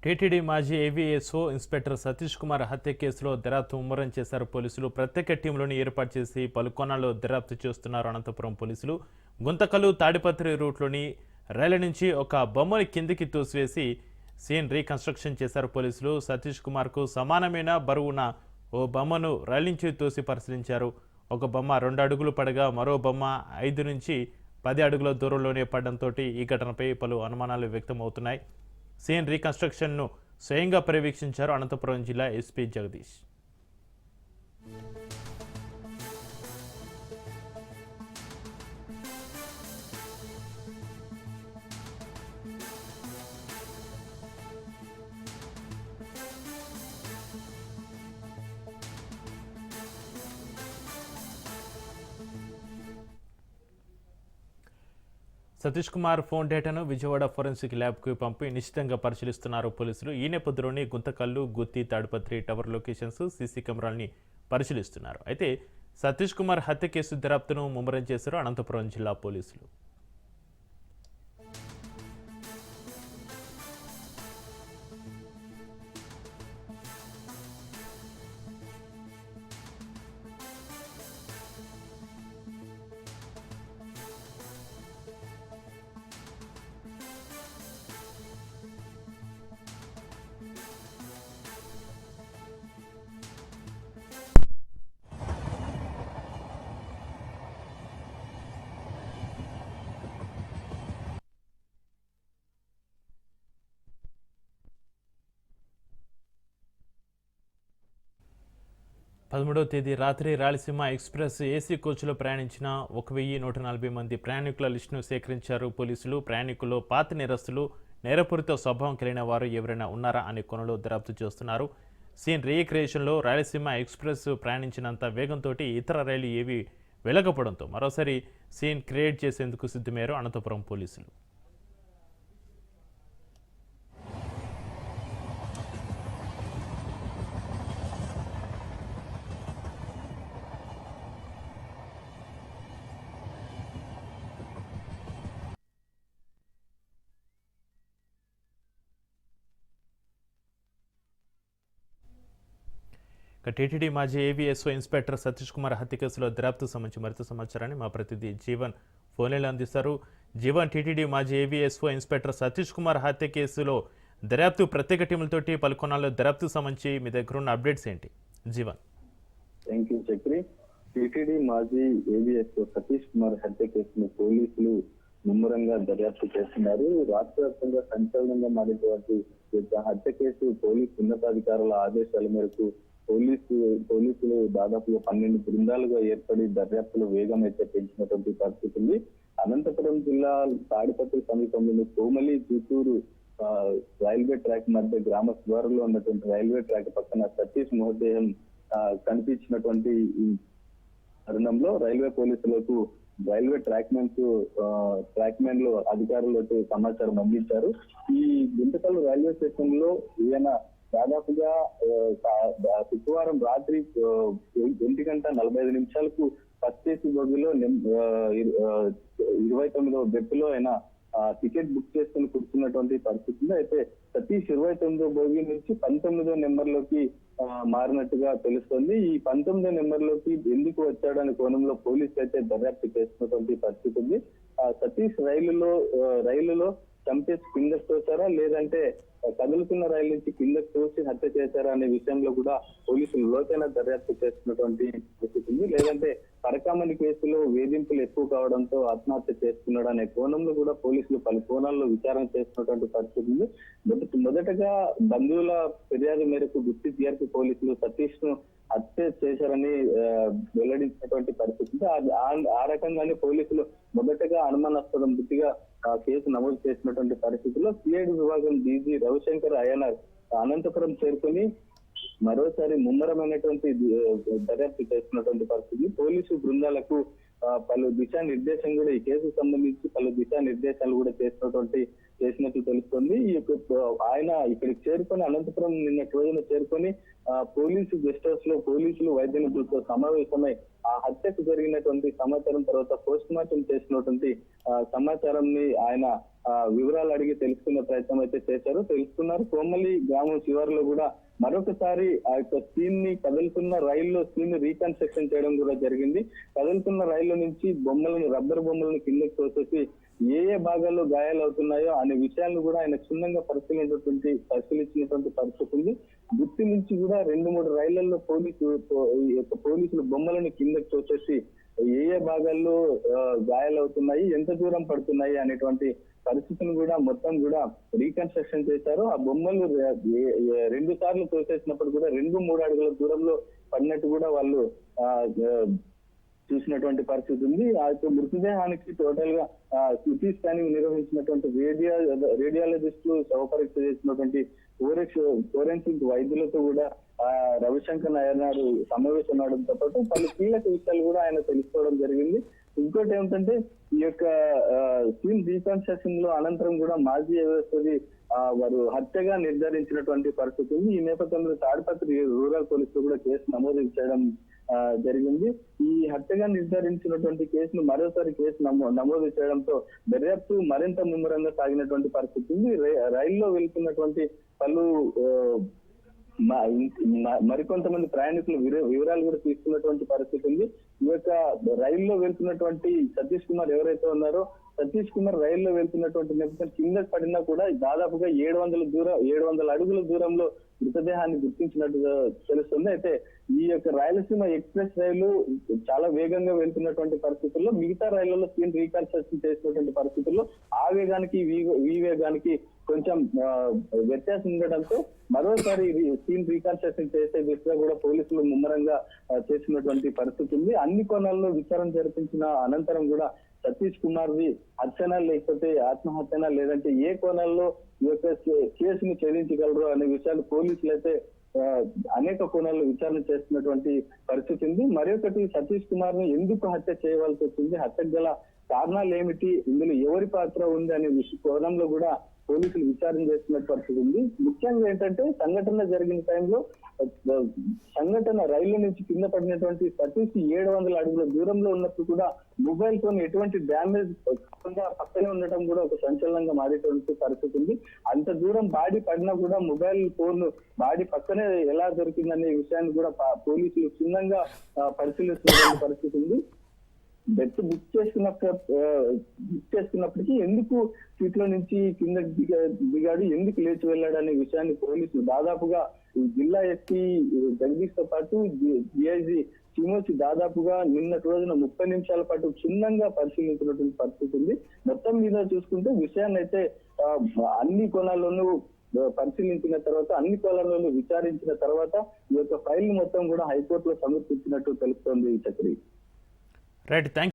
TTD మాజీ AVSO inspector Satish Kumar హత్య కేసులో దర్యాప్తు ముమ్మరం చేశారు పోలీసులు. ప్రత్యేక టీంలను ఏర్పాటు చేసి పలు కోణాల్లో దర్యాప్తు చేస్తున్నారు అనంతపురం పోలీసులు. గుంతకల్లు తాడిపత్రి రూట్లోని రైలు నుంచి ఒక బొమ్మని కిందికి తోసివేసి సీన్ రీకన్స్ట్రక్షన్ చేశారు పోలీసులు. సతీష్ కుమార్కు సమానమైన బరువున ఓ బొమ్మను రైలు నుంచి తోసి పరిశీలించారు. ఒక బొమ్మ 2 అడుగులు పడగా మరో బొమ్మ 5 నుంచి 10 అడుగుల దూరంలోనే పడడంతో ఈ ఘటనపై పలు అనుమానాలు వ్యక్తమవుతున్నాయి. సీన్ రీకన్స్ట్రక్షన్ను స్వయంగా పర్యవేక్షించారు అనంతపురం జిల్లా ఎస్పీ జగదీష్. సతీష్ కుమార్ ఫోన్ డేటాను విజయవాడ ఫోరెన్సిక్ ల్యాబ్కు పంపి నిశ్చితంగా పరిశీలిస్తున్నారు పోలీసులు. ఈ నేపథ్యంలోని గుంతకల్లు, గుత్తి, తాడిపత్రి టవర్ లొకేషన్స్, సీసీ కెమెరాల్ని పరిశీలిస్తున్నారు. అయితే సతీష్ కుమార్ హత్య కేసు దర్యాప్తును ముమ్మరం చేశారు అనంతపురం జిల్లా పోలీసులు. 13వ తేదీ రాత్రి రాయలసీమ ఎక్స్ప్రెస్ ఏసీ కోచ్లో ప్రయాణించిన 1140 మంది ప్రయాణికుల లిస్టును సేకరించారు పోలీసులు. ప్రయాణికుల్లో పాత నేరస్తులు, నేరపూరిత స్వభావం కలిగిన వారు ఎవరైనా ఉన్నారా అనే కోణంలో దర్యాప్తు చేస్తున్నారు. సీన్ రీక్రియేషన్లో రాయలసీమ ఎక్స్ప్రెస్ ప్రయాణించినంత వేగంతో ఇతర రైలు ఏవి వెళ్లకపోవడంతో మరోసారి సీన్ క్రియేట్ చేసేందుకు సిద్ధమయ్యారు అనంతపురం పోలీసులు. టీటీడీ మాజీ ఏవీఎస్ఓ ఇన్స్పెక్టర్ సతీష్ కుమార్ హత్య కేసులో దర్యాప్తు సంబంధించి మరింత సమాచారాన్ని మా ప్రతినిధి జీవన్ ఫోన్లైన్లో అందిస్తారు. జీవన్, టీటీడీ మాజీ ఏవీఎస్ఓ ఇన్స్పెక్టర్ సతీష్ కుమార్ హత్య కేసులో దర్యాప్తు ప్రత్యేక టీములతోటి పలు కోణాల్లో దర్యాప్తు సంబంధించి మీ దగ్గర ఉన్న అప్డేట్స్ ఏంటి? Jeevan. Thank you Chakri. TTD మాజీ ఏవీఎస్ఓ సతీష్ కుమార్ హత్య కేసును పోలీసులు ముమ్మరంగా దర్యాప్తు చేస్తున్నారు. రాష్ట్ర వ్యాప్తంగా సంచలనంగా మారినటువంటి హత్య కేసు పోలీసు ఉన్నతాధికారుల ఆదేశాల మేరకు పోలీసులు దాదాపుగా 12 బృందాలుగా ఏర్పడి దర్యాప్తులో వేగం అయితే పెంచినటువంటి పరిస్థితి ఉంది. అనంతపురం జిల్లా తాడిపత్రి సమీపంలోని కోమలి చిత్తూరు రైల్వే ట్రాక్ మధ్య గ్రామ శివారులో ఉన్నటువంటి రైల్వే ట్రాక్ పక్కన సతీష్ మృతదేహం కనిపించినటువంటి ఈ తరుణంలో రైల్వే పోలీసులకు రైల్వే ట్రాక్ మ్యాన్ లో అధికారులకు సమాచారం అందించారు. ఈ గుంతకల్లు రైల్వే స్టేషన్ లో ఈయన దాదాపుగా శుక్రవారం రాత్రి 1:45 ఫస్ట్ ఏసీ బోగిలో 29వ బెర్త్లో ఆయన టికెట్ బుక్ చేసుకుని కూర్చున్నటువంటి పరిస్థితి. అయితే సతీష్ 29వ బోగి నుంచి 19వ నెంబర్లోకి మారినట్టుగా తెలుస్తోంది. ఈ 19వ నెంబర్లోకి ఎందుకు వచ్చాడనే కోణంలో పోలీసులు అయితే దర్యాప్తు చేస్తున్నటువంటి పరిస్థితి ఉంది. సతీష్ రైలులో చంపేసి కిందకు తోచారా, లేదంటే కదులుతున్న రైలు నుంచి కిందకు తోసి హత్య చేశారా అనే విషయంలో కూడా పోలీసులు లోతైన దర్యాప్తు చేస్తున్నటువంటి పరిస్థితి ఉంది. లేదంటే పరకామణి కేసులో వేధింపులు ఎక్కువ కావడంతో ఆత్మహత్య చేసుకున్నాడు అనే కోణంలో కూడా పోలీసులు పలు కోణాల్లో విచారణ చేస్తున్నటువంటి పరిస్థితి ఉంది. మొదటగా బంధువుల ఫిర్యాదు మేరకు గుత్తి టీఆర్పీ పోలీసులు సతీష్ ను హత్య చేశారని వెల్లడించినటువంటి పరిస్థితి. ఆ రకంగానే పోలీసులు మొదటగా అనుమానాస్పదం బుద్ధిగా కేసు నమోదు చేసినటువంటి పరిస్థితుల్లో సిఐడి విభాగం డీజీ రవిశంకర్ అయ్యనార్ అనంతపురం చేరుకుని మరోసారి ముమ్మరమైనటువంటి దర్యాప్తు చేస్తున్నటువంటి పరిస్థితి. పోలీసు బృందాలకు పలు దిశానిర్దేశం కూడా ఈ కేసుకు సంబంధించి పలు దిశానిర్దేశాలు కూడా చేసినట్లు తెలుస్తుంది. ఆయన ఇక్కడికి చేరుకొని అనంతపురం నిన్నటి రోజున చేరుకొని పోలీసు గెస్ట్ హౌస్ లో పోలీసులు వైద్య నిపుణులతో సమావేశమై ఆ హత్యకు జరిగినటువంటి సమాచారం తర్వాత పోస్ట్ మార్టం చేసినటువంటి సమాచారం ని ఆయన వివరాలు అడిగి తెలుసుకునే ప్రయత్నం అయితే తెలుసుకున్నారు. కోమలి గ్రామం చివరిలో కూడా మరొకసారి ఆ యొక్క సీన్ ని కదులుతున్న రైల్లో సీన్ రీకన్స్ట్రక్షన్ చేయడం కూడా జరిగింది. కదులుతున్న రైల్లో నుంచి రబ్బర్ బొమ్మలను కిందకి తోసేసి ఏ భాగాల్లో గాయాలు అవుతున్నాయో అనే విషయాలను కూడా ఆయన క్షుణ్ణంగా పరిశీలించినటువంటి పరిస్థితి ఉంది. గుత్తి నుంచి కూడా 2-3 రైళ్లలో పోలీసులు బొమ్మలను కిందకి తోసేసి ఏ భాగాల్లో గాయాలవుతున్నాయి, ఎంత దూరం పడుతున్నాయి అనేటువంటి పరిస్థితిని కూడా మొత్తం కూడా రీకన్స్ట్రక్షన్ చేశారు. ఆ బొమ్మలు 2 సార్లు తోసేసినప్పుడు కూడా 2-3 అడుగుల దూరంలో పడినట్టు కూడా వాళ్ళు చూసినటువంటి పరిస్థితి ఉంది. ఆ యొక్క మృతదేహానికి టోటల్ గా సిటీ స్కానింగ్ నిర్వహించినటువంటి రేడియాలజిస్టులు శవ పరీక్ష చేసినటువంటి ఫోరెన్సిక్ వైద్యులతో కూడా రవిశంకర్ నాయుడు సమావేశం అవడంతో పాటు పలు కీలక విషయాలు కూడా ఆయన తెలుసుకోవడం జరిగింది. ఇంకోటి ఏమిటంటే ఈ యొక్క సీన్ రీకన్స్ట్రక్షన్ లో అనంతరం కూడా మాజీ వ్యవస్థది వారు హత్యగా నిర్ధారించినటువంటి పరిస్థితి ఉంది. ఈ నేపథ్యంలో తాడిపత్రి రూరల్ పోలీసులు కూడా కేసు నమోదు చేయడం జరిగింది. ఈ హత్యగా నిర్ధారించినటువంటి కేసును మరోసారి నమోదు చేయడంతో దర్యాప్తు మరింత ముమ్మరంగా సాగినటువంటి పరిస్థితి ఉంది. రైల్లో వెళ్తున్నటువంటి పలు మరికొంతమంది ప్రయాణికులు వివరాలు కూడా తీసుకున్నటువంటి పరిస్థితి ఉంది. ఈ యొక్క రైల్లో వెళ్తున్నటువంటి సతీష్ కుమార్ ఎవరైతే ఉన్నారో సతీష్ కుమార్ రైల్లో వెళ్తున్నటువంటి నేపథ్యం కింద పడినా కూడా దాదాపుగా 700 అడుగుల దూరంలో మృతదేహాన్ని గుర్తించినట్టుగా తెలుస్తుంది. అయితే ఈ యొక్క రాయలసీమ ఎక్స్ప్రెస్ రైలు చాలా వేగంగా వెళ్తున్నటువంటి పరిస్థితుల్లో మిగతా రైళ్లలో సీన్ రీకన్స్ట్రక్షన్ చేసినటువంటి పరిస్థితుల్లో ఆ వేగానికి ఈ వేగానికి కొంచెం వ్యత్యాసం ఉండడంతో మరోసారి సీన్ రీకన్స్ట్రక్షన్ చేసే దిశగా కూడా పోలీసులు ముమ్మరంగా చేసినటువంటి పరిస్థితి ఉంది. అన్ని కోణాల్లో విచారణ జరిపించిన అనంతరం కూడా సతీష్ కుమార్ ది హత్యనా లేకపోతే ఆత్మహత్యనా లేదంటే ఏ కోణాల్లో ఈ యొక్క కేసును ఛేదించగలరు అనే విషయాలు పోలీసులు అయితే అనేక కోణాల్లో విచారణ చేస్తున్నటువంటి పరిస్థితి ఉంది. మరొకటి సతీష్ కుమార్ ని ఎందుకు హత్య చేయవలసి వచ్చింది, హత్యకు గల కారణాలు ఏమిటి, ఇందులో ఎవరి పాత్ర ఉంది అనే కోణంలో కూడా పోలీసులు విచారణ చేస్తున్న పరిస్థితి ఉంది. ముఖ్యంగా ఏంటంటే సంఘటన జరిగిన టైంలో రైలు నుంచి కింద పడినటువంటి సతీష్ 700 అడుగుల దూరంలో ఉన్నప్పుడు కూడా మొబైల్ ఫోన్ ఎటువంటి డ్యామేజ్ పక్కనే ఉండటం కూడా ఒక సంచలనంగా మారేటువంటి పరిస్థితి ఉంది. అంత దూరం బాడీ పడినా కూడా మొబైల్ ఫోన్ బాడీ పక్కనే ఎలా దొరికిందనే విషయాన్ని కూడా పోలీసులు క్షుణ్ణంగా పరిశీలిస్తున్న పరిస్థితి ఉంది. బెర్త్ బుక్ చేసుకున్నప్పటికీ ఎందుకు సీట్ లో నుంచి కింద దిగాడు, ఎందుకు లేచి వెళ్ళాడు అనే విషయాన్ని పోలీసులు దాదాపుగా జిల్లా ఎస్పీ జగదీష్ తో పాటు డిఐజీ శ్రీమోచి దాదాపుగా నిన్నటి రోజున 30 నిమిషాల పాటు క్షుణ్ణంగా పరిశీలించినటువంటి పరిస్థితి ఉంది. మొత్తం మీద చూసుకుంటే విషయాన్ని అయితే అన్ని కోణాల్లోనూ పరిశీలించిన తర్వాత అన్ని కోణాల్లోనూ విచారించిన తర్వాత ఈ యొక్క ఫైల్ మొత్తం కూడా హైకోర్టులో సమర్పించినట్టు తెలుస్తోంది. Chakri right, thank